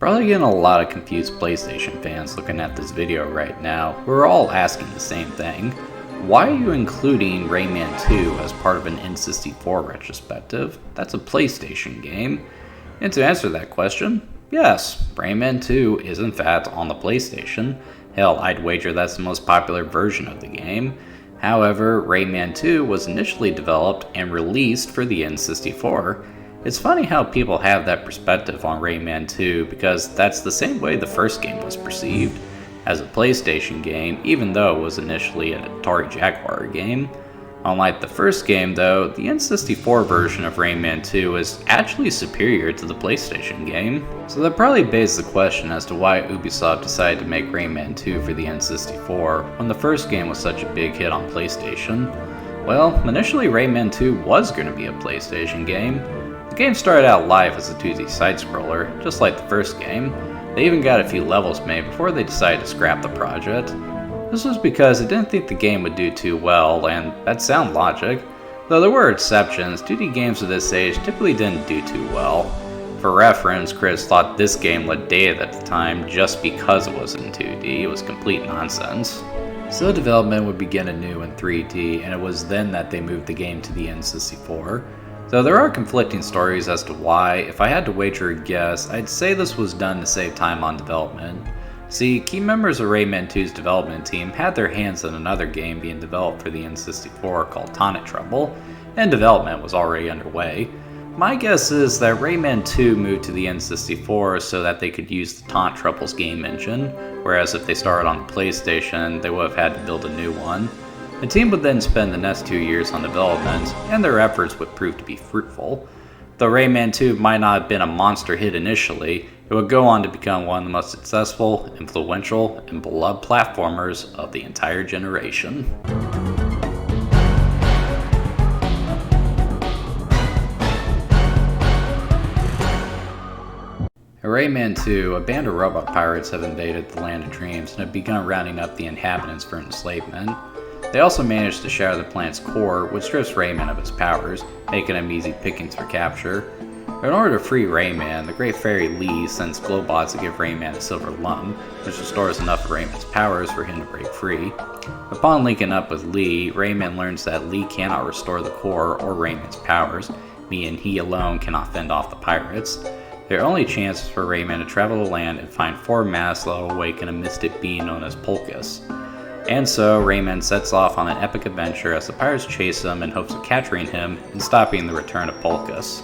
Probably getting a lot of confused PlayStation fans looking at this video right now. We're all asking the same thing. Why are you including Rayman 2 as part of an N64 retrospective? That's a PlayStation game. And to answer that question, yes, Rayman 2 is in fact on the PlayStation. Hell, I'd wager that's the most popular version of the game. However, Rayman 2 was initially developed and released for the N64. It's funny how people have that perspective on Rayman 2 because that's the same way the first game was perceived, as a PlayStation game, even though it was initially an Atari Jaguar game. Unlike the first game though, the N64 version of Rayman 2 is actually superior to the PlayStation game. So that probably begs the question as to why Ubisoft decided to make Rayman 2 for the N64 when the first game was such a big hit on PlayStation. Well, initially Rayman 2 was going to be a PlayStation game. The game started out live as a 2D side-scroller, just like the first game. They even got a few levels made before they decided to scrap the project. This was because they didn't think the game would do too well, and that's sound logic. Though there were exceptions, 2D games of this age typically didn't do too well. For reference, critics thought this game looked dated at the time just because it was in 2D. It was complete nonsense. So development would begin anew in 3D, and it was then that they moved the game to the N64. Though there are conflicting stories as to why. If I had to wager a guess, I'd say this was done to save time on development. See, key members of Rayman 2's development team had their hands in another game being developed for the N64 called Tonic Trouble, and development was already underway. My guess is that Rayman 2 moved to the N64 so that they could use the Tonic Trouble's game engine, whereas if they started on the PlayStation, they would have had to build a new one. The team would then spend the next 2 years on development, and their efforts would prove to be fruitful. Though Rayman 2 might not have been a monster hit initially, it would go on to become one of the most successful, influential, and beloved platformers of the entire generation. In Rayman 2, a band of robot pirates have invaded the Land of Dreams and have begun rounding up the inhabitants for enslavement. They also managed to shatter the planet's core, which strips Rayman of his powers, making him easy pickings for capture. In order to free Rayman, the Great Fairy Lee sends Globots to give Rayman a silver lump, which restores enough of Rayman's powers for him to break free. Upon linking up with Lee, Rayman learns that Lee cannot restore the core or Rayman's powers, meaning he alone cannot fend off the pirates. Their only chance is for Rayman to travel the land and find 4 masks that will awaken a mystic being known as Polkus. And so, Rayman sets off on an epic adventure as the pirates chase him in hopes of capturing him and stopping the return of Polkus.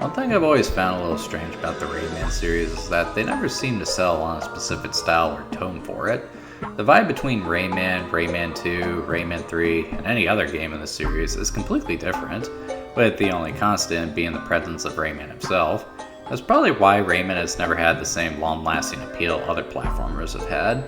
One thing I've always found a little strange about the Rayman series is that they never seem to settle on a specific style or tone for it. The vibe between Rayman, Rayman 2, Rayman 3, and any other game in the series is completely different, with the only constant being the presence of Rayman himself. That's probably why Rayman has never had the same long-lasting appeal other platformers have had.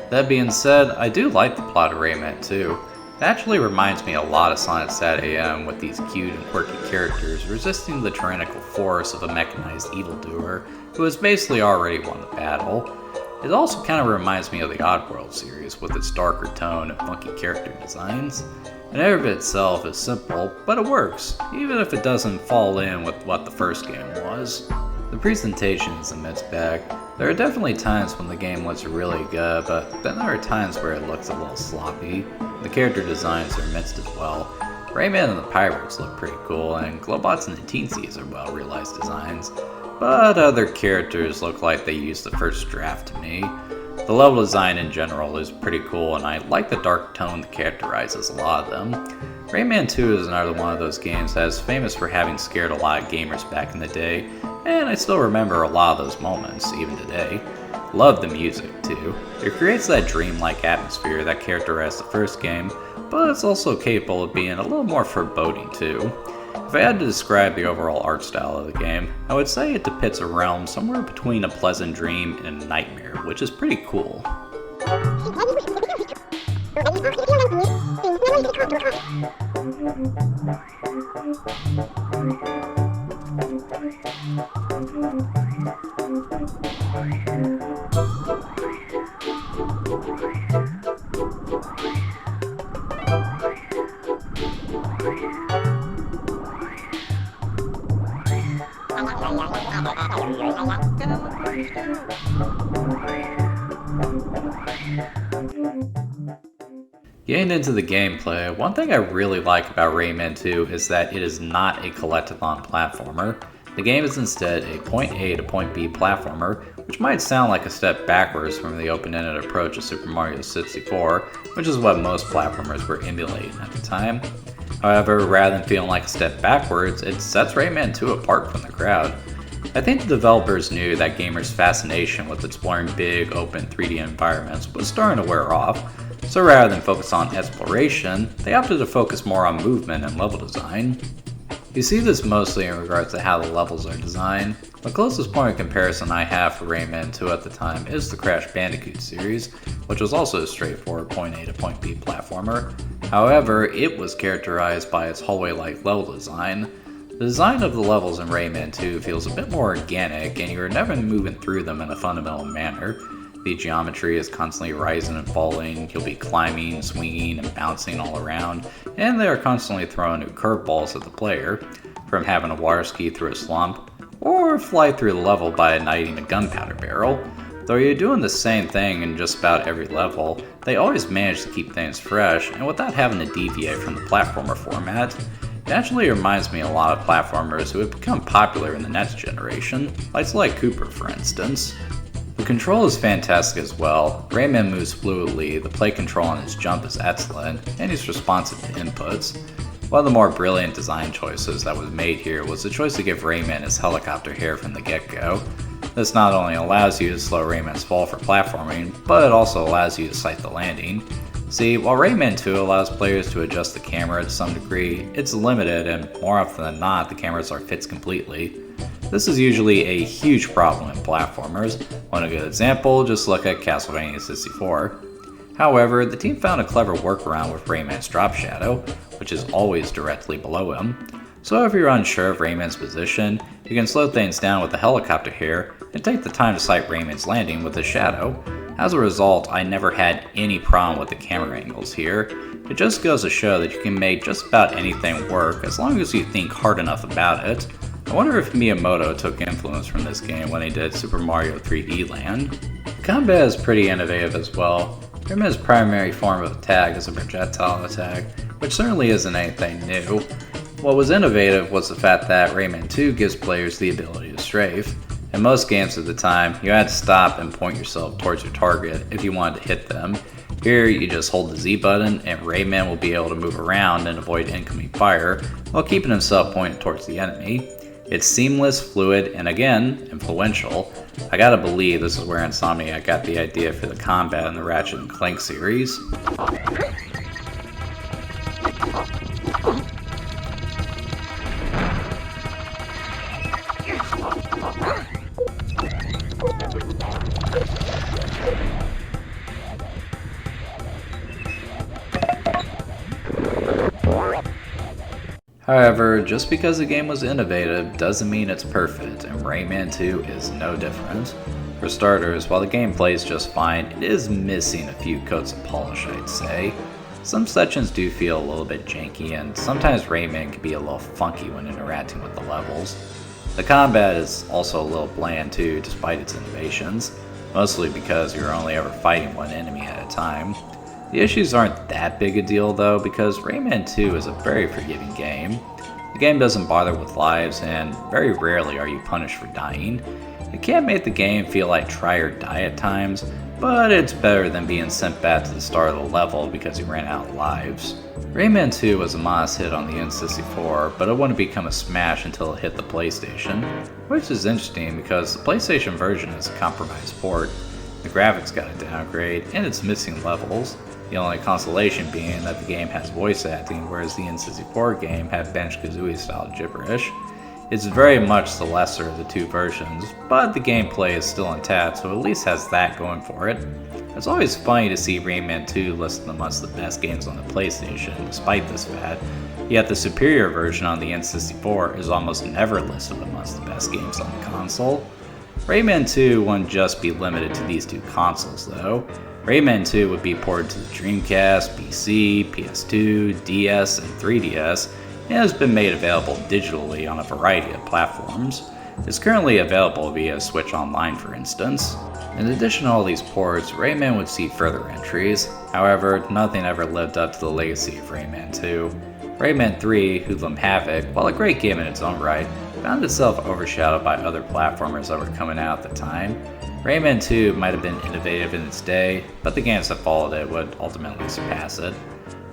That being said, I do like the plot of Rayman 2. It actually reminds me a lot of Sonic SatAM with these cute and quirky characters resisting the tyrannical force of a mechanized evildoer who has basically already won the battle. It also kind of reminds me of the Oddworld series with its darker tone and funky character designs. And every of itself is simple, but it works, even if it doesn't fall in with what the first game was. The presentation is a mixed bag. There are definitely times when the game looks really good, but then there are times where it looks a little sloppy. The character designs are mixed as well. Rayman and the Pirates look pretty cool, and Globots and the Teensies are well realized designs. But other characters look like they used the first draft to me. The level design in general is pretty cool, and I like the dark tone that characterizes a lot of them. Rayman 2 is another one of those games that is famous for having scared a lot of gamers back in the day, and I still remember a lot of those moments, even today. Love the music, too. It creates that dreamlike atmosphere that characterized the first game, but it's also capable of being a little more foreboding, too. If I had to describe the overall art style of the game, I would say it depicts a realm somewhere between a pleasant dream and a nightmare, which is pretty cool. Getting into the gameplay, one thing I really like about Rayman 2 is that it is not a collectathon platformer. The game is instead a point A to point B platformer, which might sound like a step backwards from the open-ended approach of Super Mario 64, which is what most platformers were emulating at the time. However, rather than feeling like a step backwards, it sets Rayman 2 apart from the crowd. I think the developers knew that gamers' fascination with exploring big, open 3D environments was starting to wear off, so rather than focus on exploration, they opted to focus more on movement and level design. You see this mostly in regards to how the levels are designed. The closest point of comparison I have for Rayman 2 at the time is the Crash Bandicoot series, which was also a straightforward point A to point B platformer. However, it was characterized by its hallway-like level design. The design of the levels in Rayman 2 feels a bit more organic, and you are never moving through them in a fundamental manner. The geometry is constantly rising and falling, you'll be climbing, swinging, and bouncing all around, and they are constantly throwing new curveballs at the player, from having a water ski through a slump, or fly through the level by igniting a gunpowder barrel. Though you're doing the same thing in just about every level, they always manage to keep things fresh, and without having to deviate from the platformer format. It actually reminds me a lot of platformers who have become popular in the next generation, like Sly Cooper for instance. The control is fantastic as well. Rayman moves fluidly, the play control on his jump is excellent, and he's responsive to inputs. One of the more brilliant design choices that was made here was the choice to give Rayman his helicopter hair from the get-go. This not only allows you to slow Rayman's fall for platforming, but it also allows you to sight the landing. See, while Rayman 2 allows players to adjust the camera to some degree, it's limited and more often than not the cameras are fixed completely. This is usually a huge problem in platformers. Want a good example? Just look at Castlevania 64. However, the team found a clever workaround with Rayman's drop shadow, which is always directly below him. So if you're unsure of Rayman's position, you can slow things down with the helicopter here and take the time to sight Rayman's landing with his shadow. As a result, I never had any problem with the camera angles here. It just goes to show that you can make just about anything work as long as you think hard enough about it. I wonder if Miyamoto took influence from this game when he did Super Mario 3D Land. The combat is pretty innovative as well. Rayman's primary form of attack is a projectile attack, which certainly isn't anything new. What was innovative was the fact that Rayman 2 gives players the ability to strafe. In most games at the time, you had to stop and point yourself towards your target if you wanted to hit them. Here, you just hold the Z button and Rayman will be able to move around and avoid incoming fire while keeping himself pointed towards the enemy. It's seamless, fluid, and again, influential. I gotta believe this is where Insomniac got the idea for the combat in the Ratchet & Clank series. However, just because a game was innovative doesn't mean it's perfect, and Rayman 2 is no different. For starters, while the game plays just fine, it is missing a few coats of polish, I'd say. Some sections do feel a little bit janky, and sometimes Rayman can be a little funky when interacting with the levels. The combat is also a little bland too, despite its innovations, mostly because you're only ever fighting one enemy at a time. The issues aren't that big a deal though, because Rayman 2 is a very forgiving game. The game doesn't bother with lives, and very rarely are you punished for dying. It can make the game feel like try or die at times, but it's better than being sent back to the start of the level because you ran out of lives. Rayman 2 was a modest hit on the N64, but it wouldn't become a smash until it hit the PlayStation, which is interesting because the PlayStation version is a compromised port. The graphics got a downgrade, and it's missing levels. The only consolation being that the game has voice acting, whereas the N64 game had Banjo-Kazooie style gibberish. It's very much the lesser of the two versions, but the gameplay is still intact, so at least has that going for it. It's always funny to see Rayman 2 listed amongst the best games on the PlayStation, despite this fact, yet the superior version on the N64 is almost never listed amongst the best games on the console. Rayman 2 wouldn't just be limited to these two consoles though. Rayman 2 would be ported to the Dreamcast, PC, PS2, DS, and 3DS, and has been made available digitally on a variety of platforms. is currently available via Switch Online, for instance. In addition to all these ports, Rayman would see further entries. However, nothing ever lived up to the legacy of Rayman 2. Rayman 3, Hoodlum Havoc, while a great game in its own right, found itself overshadowed by other platformers that were coming out at the time. Rayman 2 might have been innovative in its day, but the games that followed it would ultimately surpass it.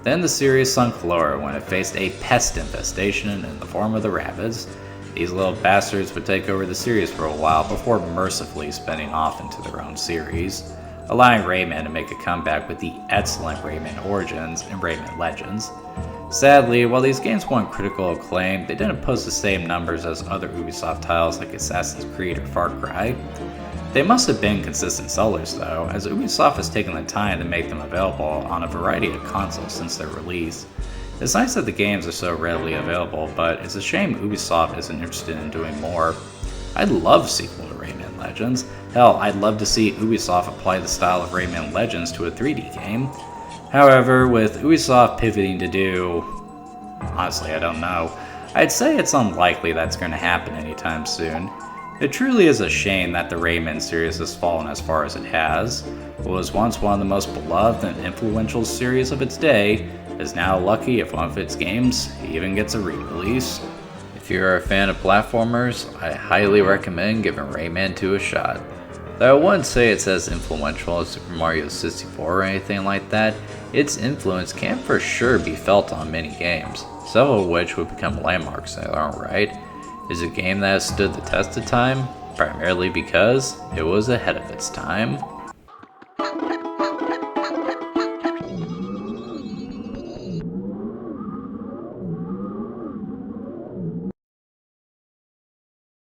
Then the series sunk lower when it faced a pest infestation in the form of the Rabbids. These little bastards would take over the series for a while before mercifully spinning off into their own series, allowing Rayman to make a comeback with the excellent Rayman Origins and Rayman Legends. Sadly, while these games won critical acclaim, they didn't post the same numbers as other Ubisoft titles like Assassin's Creed or Far Cry. They must have been consistent sellers though, as Ubisoft has taken the time to make them available on a variety of consoles since their release. It's nice that the games are so readily available, but it's a shame Ubisoft isn't interested in doing more. I'd love a sequel to Rayman Legends. Hell, I'd love to see Ubisoft apply the style of Rayman Legends to a 3D game. However, with Ubisoft pivoting to do... honestly, I don't know. I'd say it's unlikely that's going to happen anytime soon. It truly is a shame that the Rayman series has fallen as far as it has. What was once one of the most beloved and influential series of its day is now lucky if one of its games even gets a re-release. If you're a fan of platformers, I highly recommend giving Rayman 2 a shot. Though I wouldn't say it's as influential as Super Mario 64 or anything like that, its influence can for sure be felt on many games, several of which would become landmarks in their own right. Is a game that has stood the test of time, primarily because it was ahead of its time.